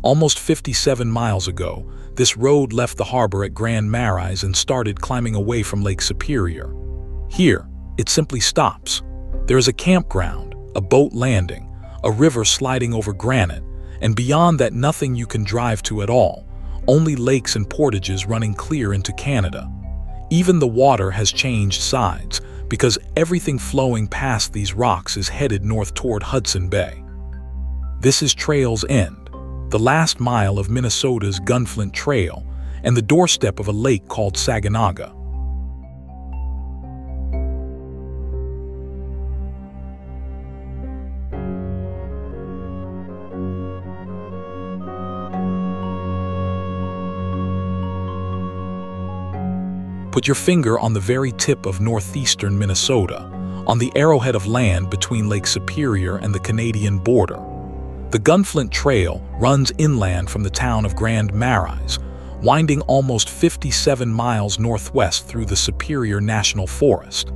Almost 57 miles ago, this road left the harbor at Grand Marais and started climbing away from Lake Superior. Here, it simply stops. There is a campground, a boat landing, a river sliding over granite, and beyond that nothing you can drive to at all, only lakes and portages running clear into Canada. Even the water has changed sides, because everything flowing past these rocks is headed north toward Hudson Bay. This is Trail's End, the last mile of Minnesota's Gunflint Trail, and the doorstep of a lake called Saganaga. Put your finger on the very tip of northeastern Minnesota, on the arrowhead of land between Lake Superior and the Canadian border. The Gunflint Trail runs inland from the town of Grand Marais, winding almost 57 miles northwest through the Superior National Forest.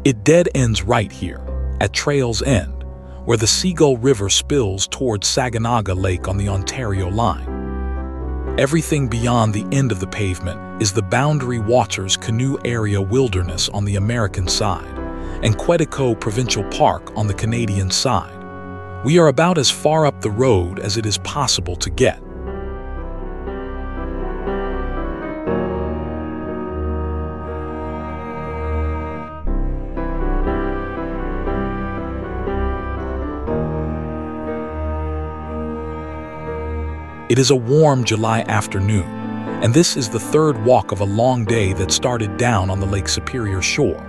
It dead ends right here, at Trail's End, where the Seagull River spills towards Saganaga Lake on the Ontario line. Everything beyond the end of the pavement is the Boundary Waters Canoe Area Wilderness on the American side, and Quetico Provincial Park on the Canadian side. We are about as far up the road as it is possible to get. It is a warm July afternoon, and this is the third walk of a long day that started down on the Lake Superior shore.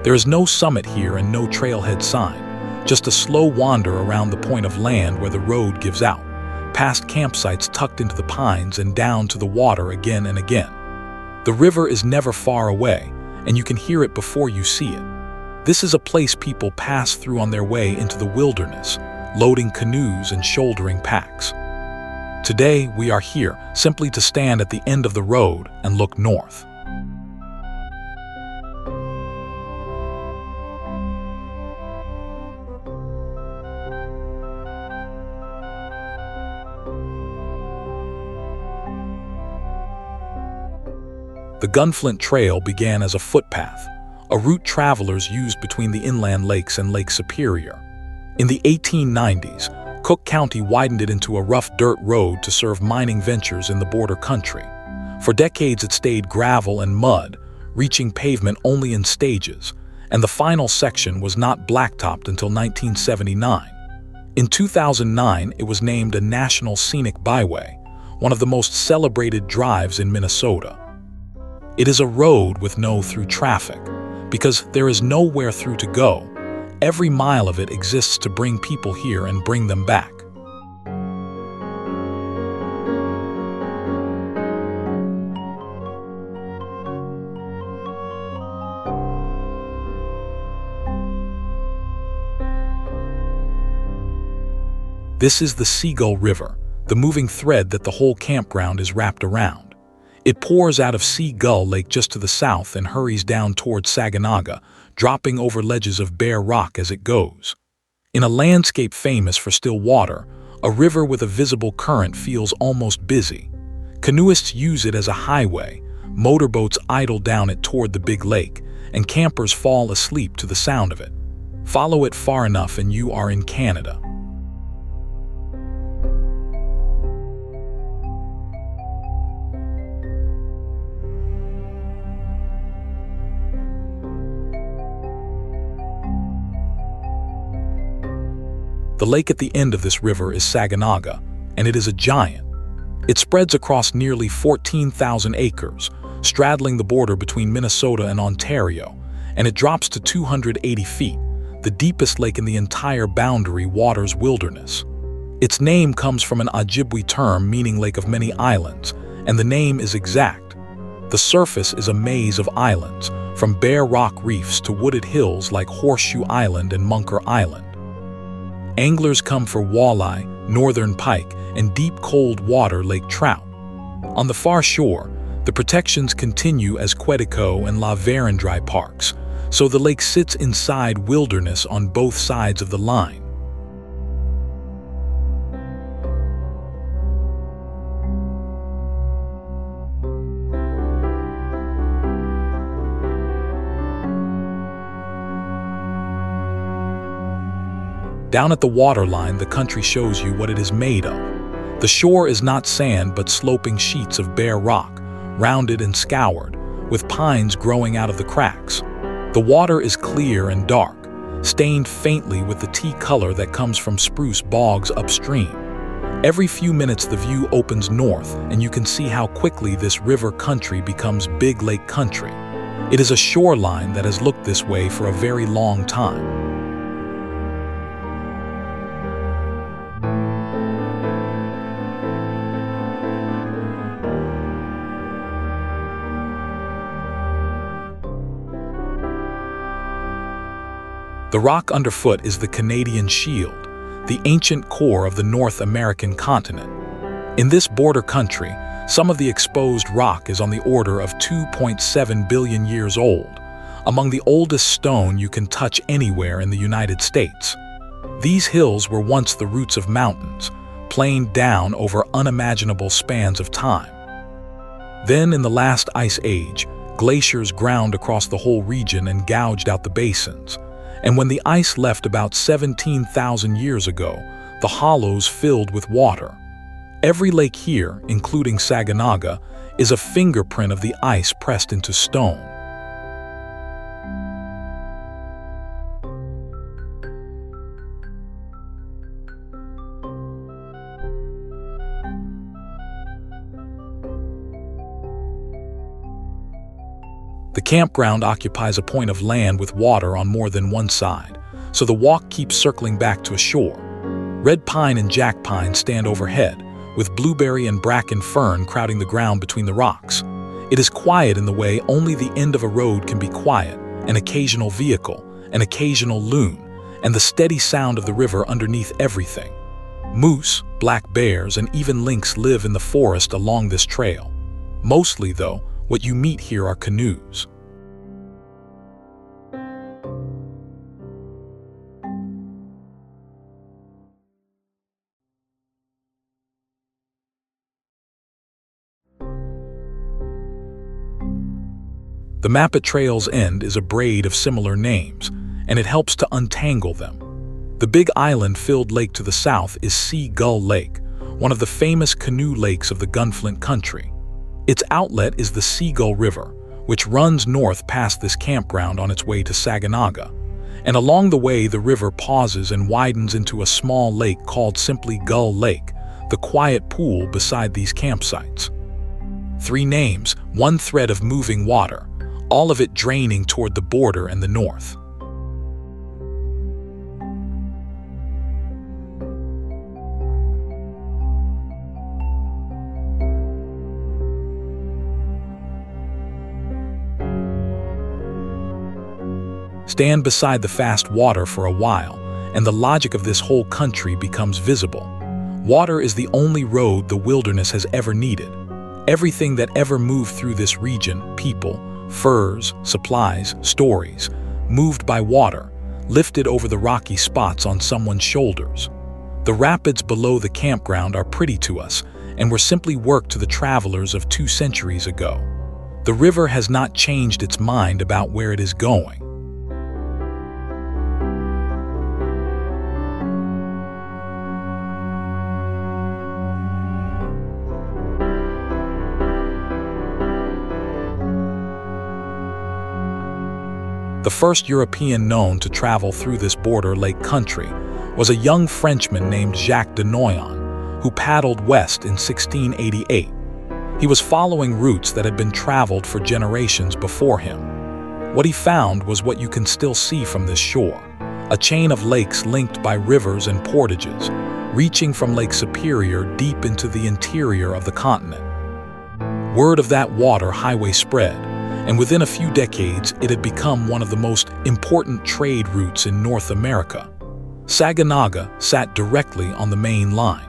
There is no summit here and no trailhead sign, just a slow wander around the point of land where the road gives out, past campsites tucked into the pines and down to the water again and again. The river is never far away, and you can hear it before you see it. This is a place people pass through on their way into the wilderness, loading canoes and shouldering packs. Today, we are here simply to stand at the end of the road and look north. The Gunflint Trail began as a footpath, a route travelers used between the inland lakes and Lake Superior. In the 1890s, Cook County widened it into a rough dirt road to serve mining ventures in the border country. For decades it stayed gravel and mud, reaching pavement only in stages, and the final section was not blacktopped until 1979. In 2009, it was named a National Scenic Byway, one of the most celebrated drives in Minnesota. It is a road with no through traffic, because there is nowhere through to go. Every mile of it exists to bring people here and bring them back. This is the Seagull River, the moving thread that the whole campground is wrapped around. It pours out of Seagull Lake just to the south and hurries down towards Saganaga, dropping over ledges of bare rock as it goes. In a landscape famous for still water, a river with a visible current feels almost busy. Canoeists use it as a highway, motorboats idle down it toward the big lake, and campers fall asleep to the sound of it. Follow it far enough and you are in Canada. The lake at the end of this river is Saganaga, and it is a giant. It spreads across nearly 14,000 acres, straddling the border between Minnesota and Ontario, and it drops to 280 feet, the deepest lake in the entire Boundary Waters wilderness. Its name comes from an Ojibwe term meaning Lake of Many Islands, and the name is exact. The surface is a maze of islands, from bare rock reefs to wooded hills like Horseshoe Island and Munker Island. Anglers come for walleye, northern pike, and deep cold water lake trout. On the far shore, the protections continue as Quetico and La Vérendrye parks, so the lake sits inside wilderness on both sides of the line. Down at the waterline, the country shows you what it is made of. The shore is not sand but sloping sheets of bare rock, rounded and scoured, with pines growing out of the cracks. The water is clear and dark, stained faintly with the tea color that comes from spruce bogs upstream. Every few minutes the view opens north and you can see how quickly this river country becomes big lake country. It is a shoreline that has looked this way for a very long time. The rock underfoot is the Canadian Shield, the ancient core of the North American continent. In this border country, some of the exposed rock is on the order of 2.7 billion years old, among the oldest stone you can touch anywhere in the United States. These hills were once the roots of mountains, planed down over unimaginable spans of time. Then, in the last ice age, glaciers ground across the whole region and gouged out the basins. And when the ice left about 17,000 years ago, the hollows filled with water. Every lake here, including Saganaga, is a fingerprint of the ice pressed into stone. The campground occupies a point of land with water on more than one side, so the walk keeps circling back to a shore. Red pine and jack pine stand overhead, with blueberry and bracken fern crowding the ground between the rocks. It is quiet in the way only the end of a road can be quiet, an occasional vehicle, an occasional loon, and the steady sound of the river underneath everything. Moose, black bears, and even lynx live in the forest along this trail. Mostly, though, what you meet here are canoes. The map at trail's end is a braid of similar names, and it helps to untangle them. The big island-filled lake to the south is Seagull Lake, one of the famous canoe lakes of the Gunflint country. Its outlet is the Seagull River, which runs north past this campground on its way to Saganaga. And along the way, the river pauses and widens into a small lake called simply Gull Lake, the quiet pool beside these campsites. 3 names, 1 thread of moving water, all of it draining toward the border and the north. Stand beside the fast water for a while, and the logic of this whole country becomes visible. Water is the only road the wilderness has ever needed. Everything that ever moved through this region, people, furs, supplies, stories, moved by water, lifted over the rocky spots on someone's shoulders. The rapids below the campground are pretty to us, and were simply work to the travelers of 2 centuries ago. The river has not changed its mind about where it is going. The first European known to travel through this border lake country was a young Frenchman named Jacques de Noyon, who paddled west in 1688. He was following routes that had been traveled for generations before him. What he found was what you can still see from this shore, a chain of lakes linked by rivers and portages, reaching from Lake Superior deep into the interior of the continent. Word of that water highway spread, and within a few decades it had become one of the most important trade routes in North America. Saganaga sat directly on the main line.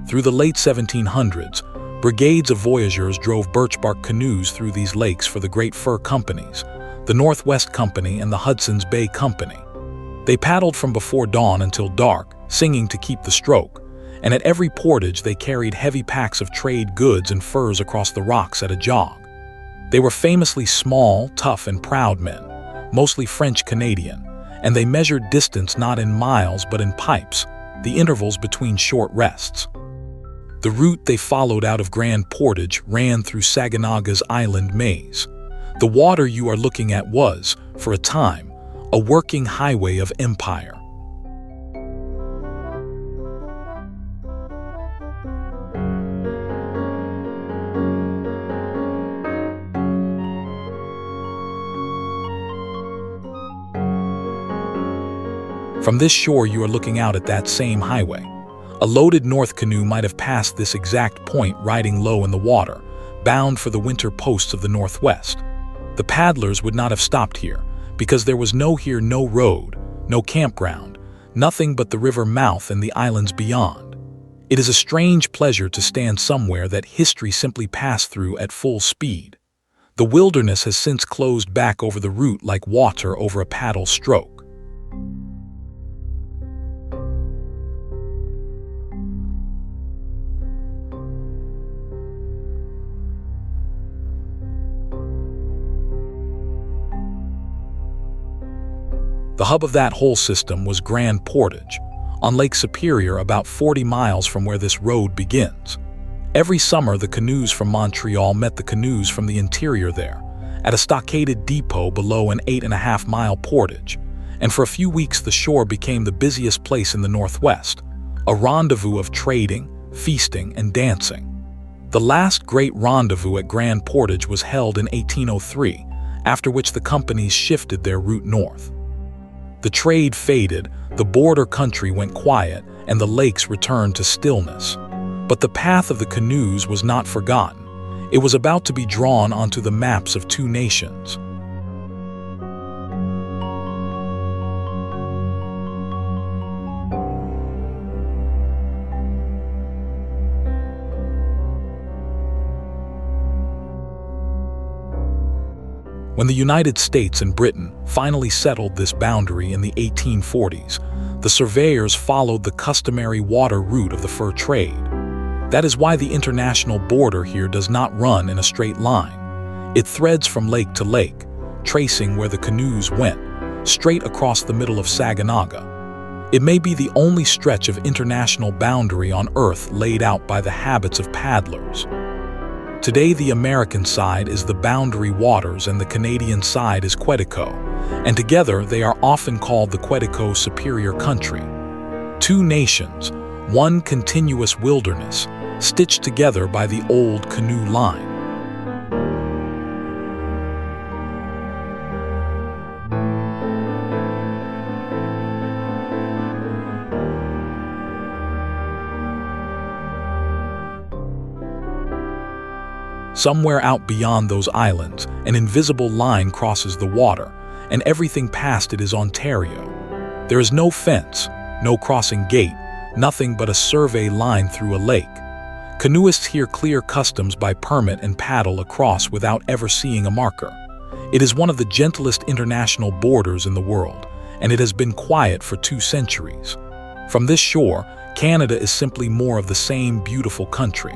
Through the late 1700s, brigades of voyageurs drove birchbark canoes through these lakes for the great fur companies, the Northwest Company and the Hudson's Bay Company. They paddled from before dawn until dark, singing to keep the stroke, and at every portage they carried heavy packs of trade goods and furs across the rocks at a jog. They were famously small, tough, and proud men, mostly French-Canadian, and they measured distance not in miles but in pipes, the intervals between short rests. The route they followed out of Grand Portage ran through Saganaga's island maze. The water you are looking at was, for a time, a working highway of empire. From this shore you are looking out at that same highway. A loaded north canoe might have passed this exact point riding low in the water, bound for the winter posts of the Northwest. The paddlers would not have stopped here, because there was no road, no campground, nothing but the river mouth and the islands beyond. It is a strange pleasure to stand somewhere that history simply passed through at full speed. The wilderness has since closed back over the route like water over a paddle stroke. The hub of that whole system was Grand Portage, on Lake Superior about 40 miles from where this road begins. Every summer the canoes from Montreal met the canoes from the interior there, at a stockaded depot below an 8.5-mile portage, and for a few weeks the shore became the busiest place in the Northwest, a rendezvous of trading, feasting, and dancing. The last great rendezvous at Grand Portage was held in 1803, after which the companies shifted their route north. The trade faded, the border country went quiet, and the lakes returned to stillness. But the path of the canoes was not forgotten. It was about to be drawn onto the maps of two nations. When the United States and Britain finally settled this boundary in the 1840s, the surveyors followed the customary water route of the fur trade. That is why the international border here does not run in a straight line. It threads from lake to lake, tracing where the canoes went, straight across the middle of Saganaga. It may be the only stretch of international boundary on Earth laid out by the habits of paddlers. Today the American side is the Boundary Waters and the Canadian side is Quetico, and together they are often called the Quetico Superior Country. Two nations, one continuous wilderness, stitched together by the old canoe line. Somewhere out beyond those islands, an invisible line crosses the water, and everything past it is Ontario. There is no fence, no crossing gate, nothing but a survey line through a lake. Canoeists here clear customs by permit and paddle across without ever seeing a marker. It is one of the gentlest international borders in the world, and it has been quiet for 2 centuries. From this shore, Canada is simply more of the same beautiful country.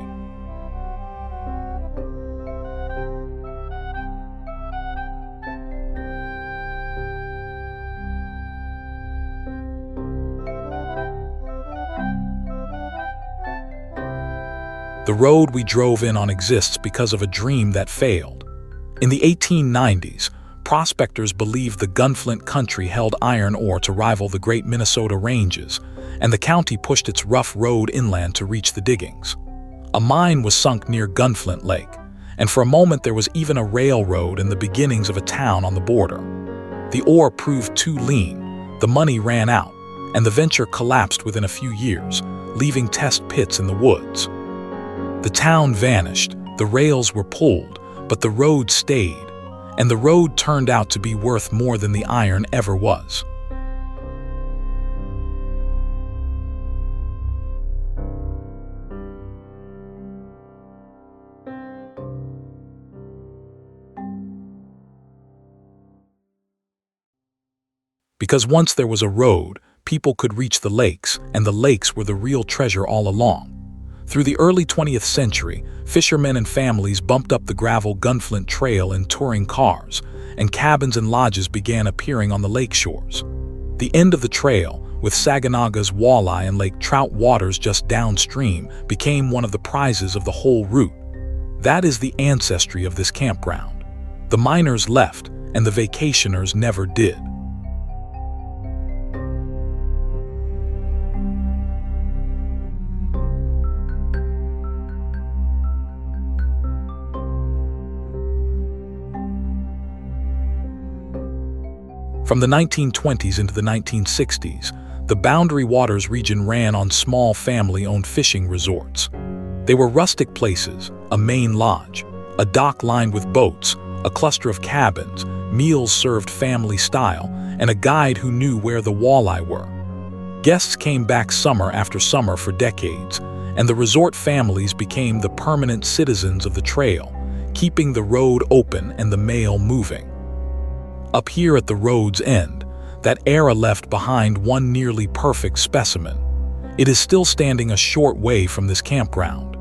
The road we drove in on exists because of a dream that failed. In the 1890s, prospectors believed the Gunflint country held iron ore to rival the great Minnesota ranges, and the county pushed its rough road inland to reach the diggings. A mine was sunk near Gunflint Lake, and for a moment there was even a railroad and the beginnings of a town on the border. The ore proved too lean, the money ran out, and the venture collapsed within a few years, leaving test pits in the woods. The town vanished, the rails were pulled, but the road stayed, and the road turned out to be worth more than the iron ever was. Because once there was a road, people could reach the lakes, and the lakes were the real treasure all along. Through the early 20th century, fishermen and families bumped up the gravel Gunflint Trail in touring cars, and cabins and lodges began appearing on the lake shores. The end of the trail, with Saganaga's walleye and lake trout waters just downstream, became one of the prizes of the whole route. That is the ancestry of this campground. The miners left, and the vacationers never did. From the 1920s into the 1960s, the Boundary Waters region ran on small family-owned fishing resorts. They were rustic places, a main lodge, a dock lined with boats, a cluster of cabins, meals served family style, and a guide who knew where the walleye were. Guests came back summer after summer for decades, and the resort families became the permanent citizens of the trail, keeping the road open and the mail moving. Up here at the road's end, that era left behind one nearly perfect specimen. It is still standing a short way from this campground.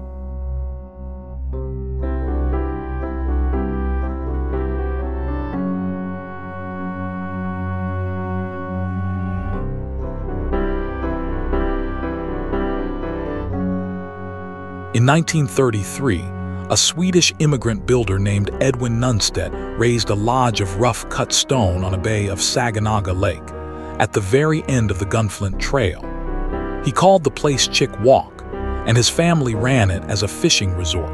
In 1933, a Swedish immigrant builder named Edwin Nunstedt raised a lodge of rough-cut stone on a bay of Saganaga Lake, at the very end of the Gunflint Trail. He called the place Chik Wauk, and his family ran it as a fishing resort,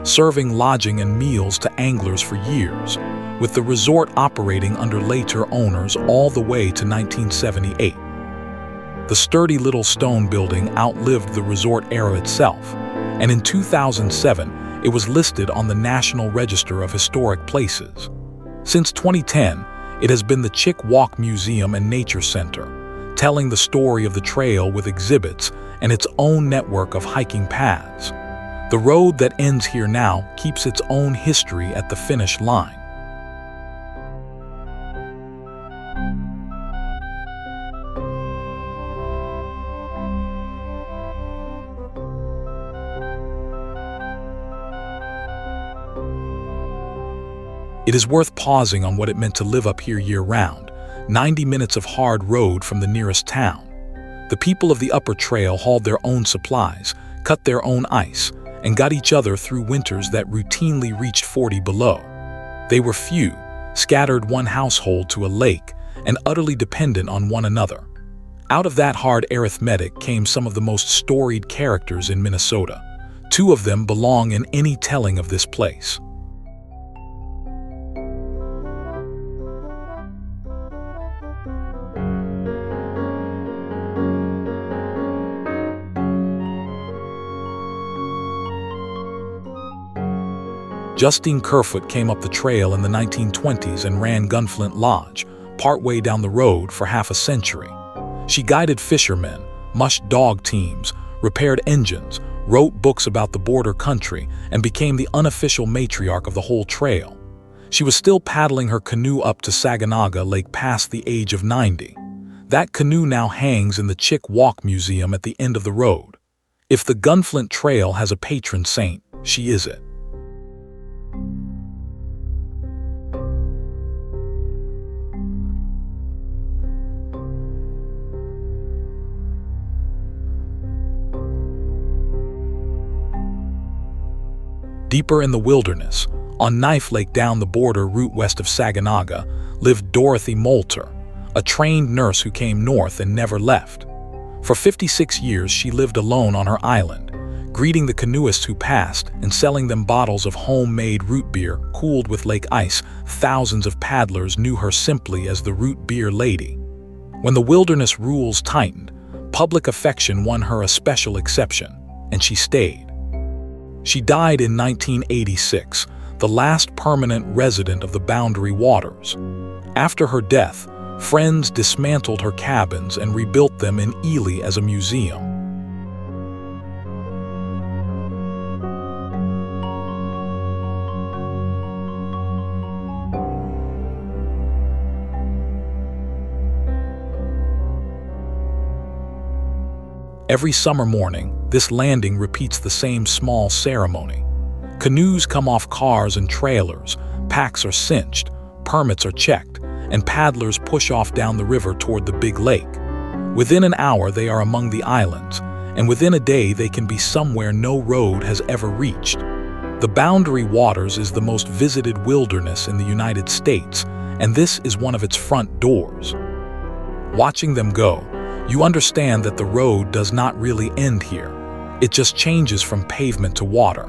serving lodging and meals to anglers for years, with the resort operating under later owners all the way to 1978. The sturdy little stone building outlived the resort era itself, and in 2007, it was listed on the National Register of Historic Places. Since 2010, it has been the Chik Wauk Museum and Nature Center, telling the story of the trail with exhibits and its own network of hiking paths. The road that ends here now keeps its own history at the finish line. It is worth pausing on what it meant to live up here year-round, 90 minutes of hard road from the nearest town. The people of the upper trail hauled their own supplies, cut their own ice, and got each other through winters that routinely reached 40 below. They were few, scattered one household to a lake, and utterly dependent on one another. Out of that hard arithmetic came some of the most storied characters in Minnesota. Two of them belong in any telling of this place. Justine Kerfoot came up the trail in the 1920s and ran Gunflint Lodge, partway down the road for half a century. She guided fishermen, mushed dog teams, repaired engines, wrote books about the border country, and became the unofficial matriarch of the whole trail. She was still paddling her canoe up to Saganaga Lake past the age of 90. That canoe now hangs in the Chik Wauk Museum at the end of the road. If the Gunflint Trail has a patron saint, she is it. Deeper in the wilderness, on Knife Lake down the border route west of Saganaga, lived Dorothy Moulter, a trained nurse who came north and never left. For 56 years she lived alone on her island, greeting the canoeists who passed and selling them bottles of homemade root beer cooled with lake ice. Thousands of paddlers knew her simply as the root beer lady. When the wilderness rules tightened, public affection won her a special exception, and she stayed. She died in 1986, the last permanent resident of the Boundary Waters. After her death, friends dismantled her cabins and rebuilt them in Ely as a museum. Every summer morning, this landing repeats the same small ceremony. Canoes come off cars and trailers, packs are cinched, permits are checked, and paddlers push off down the river toward the big lake. Within an hour, they are among the islands, and within a day, they can be somewhere no road has ever reached. The Boundary Waters is the most visited wilderness in the United States, and this is one of its front doors. Watching them go, you understand that the road does not really end here. It just changes from pavement to water.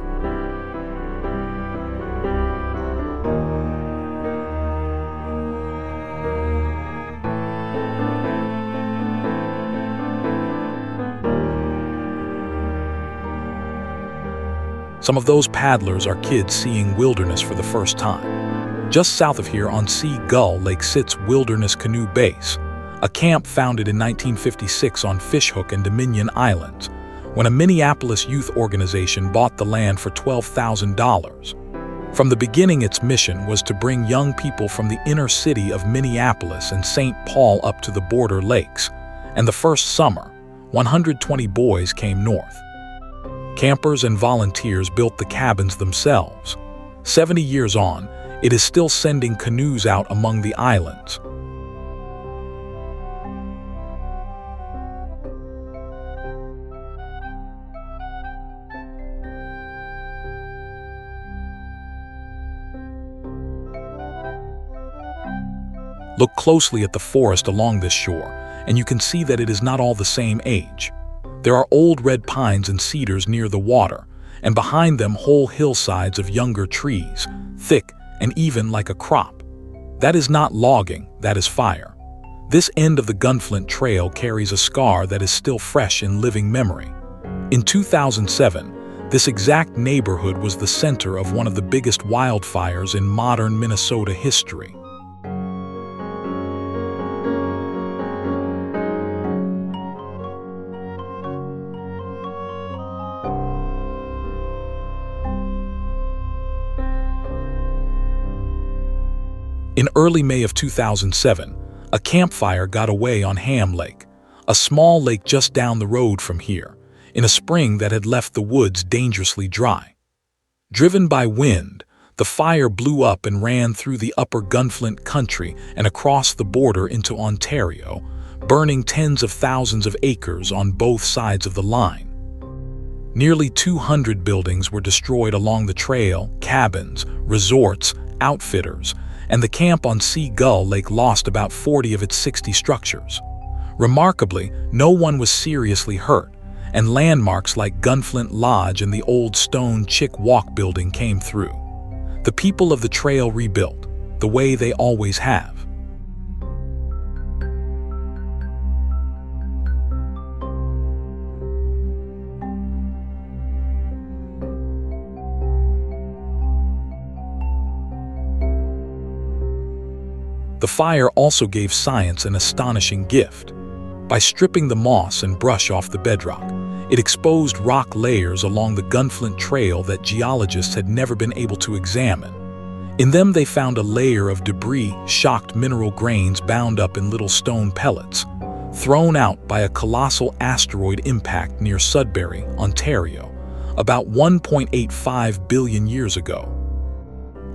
Some of those paddlers are kids seeing wilderness for the first time. Just south of here on Seagull Lake sits Wilderness Canoe Base, a camp founded in 1956 on Fishhook and Dominion Islands, when a Minneapolis youth organization bought the land for $12,000. From the beginning, its mission was to bring young people from the inner city of Minneapolis and St. Paul up to the border lakes, and the first summer, 120 boys came north. Campers and volunteers built the cabins themselves. 70 years on, it is still sending canoes out among the islands. Look closely at the forest along this shore, and you can see that it is not all the same age. There are old red pines and cedars near the water, and behind them whole hillsides of younger trees, thick and even like a crop. That is not logging, that is fire. This end of the Gunflint Trail carries a scar that is still fresh in living memory. In 2007, this exact neighborhood was the center of one of the biggest wildfires in modern Minnesota history. In early May of 2007, a campfire got away on Ham Lake, a small lake just down the road from here, in a spring that had left the woods dangerously dry. Driven by wind, the fire blew up and ran through the upper Gunflint country and across the border into Ontario, burning tens of thousands of acres on both sides of the line. Nearly 200 buildings were destroyed along the trail, cabins, resorts, outfitters, and the camp on Seagull Lake lost about 40 of its 60 structures. Remarkably, no one was seriously hurt, and landmarks like Gunflint Lodge and the old stone Chik Wauk building came through. The people of the trail rebuilt, the way they always have. The fire also gave science an astonishing gift. By stripping the moss and brush off the bedrock, it exposed rock layers along the Gunflint Trail that geologists had never been able to examine. In them, they found a layer of debris, shocked mineral grains bound up in little stone pellets, thrown out by a colossal asteroid impact near Sudbury, Ontario, about 1.85 billion years ago.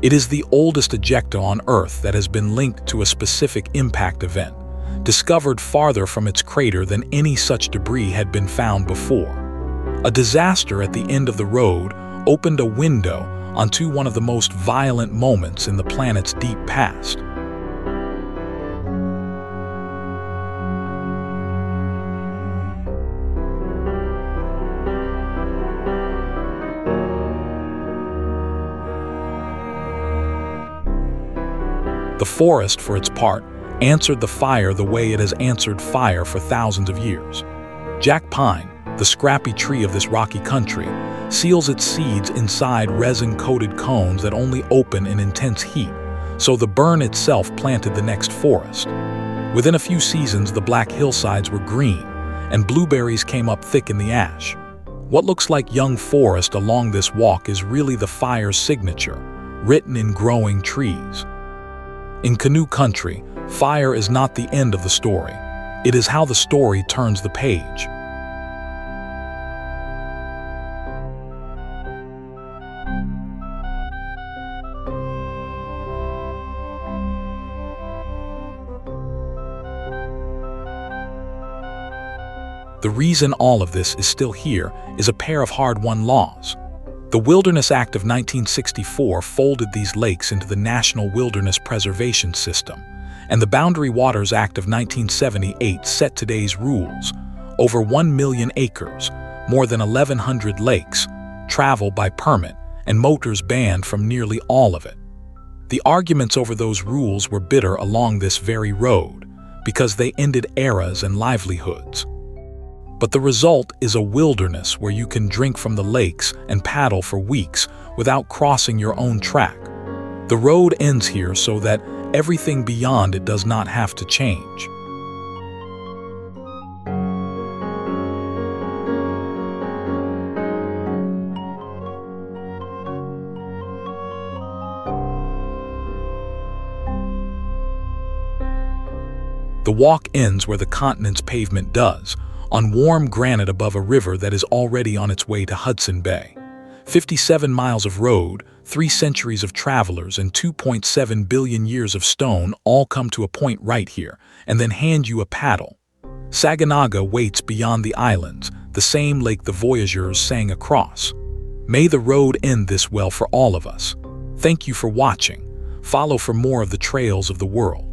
It is the oldest ejecta on Earth that has been linked to a specific impact event, discovered farther from its crater than any such debris had been found before. A disaster at the end of the road opened a window onto one of the most violent moments in the planet's deep past. The forest, for its part, answered the fire the way it has answered fire for thousands of years. Jack pine, the scrappy tree of this rocky country, seals its seeds inside resin-coated cones that only open in intense heat, so the burn itself planted the next forest. Within a few seasons, the black hillsides were green, and blueberries came up thick in the ash. What looks like young forest along this walk is really the fire's signature, written in growing trees. In canoe country, fire is not the end of the story. It is how the story turns the page. The reason all of this is still here is a pair of hard-won laws. The Wilderness Act of 1964 folded these lakes into the National Wilderness Preservation System, and the Boundary Waters Act of 1978 set today's rules. Over 1 million acres, more than 1,100 lakes, travel by permit, and motors banned from nearly all of it. The arguments over those rules were bitter along this very road, because they ended eras and livelihoods. But the result is a wilderness where you can drink from the lakes and paddle for weeks without crossing your own track. The road ends here so that everything beyond it does not have to change. The walk ends where the continent's pavement does, on warm granite above a river that is already on its way to Hudson Bay. 57 miles of road, 3 centuries of travelers, and 2.7 billion years of stone all come to a point right here, and then hand you a paddle. Saganaga waits beyond the islands, the same lake the Voyageurs sang across. May the road end this well for all of us. Thank you for watching. Follow for more of the trails of the world.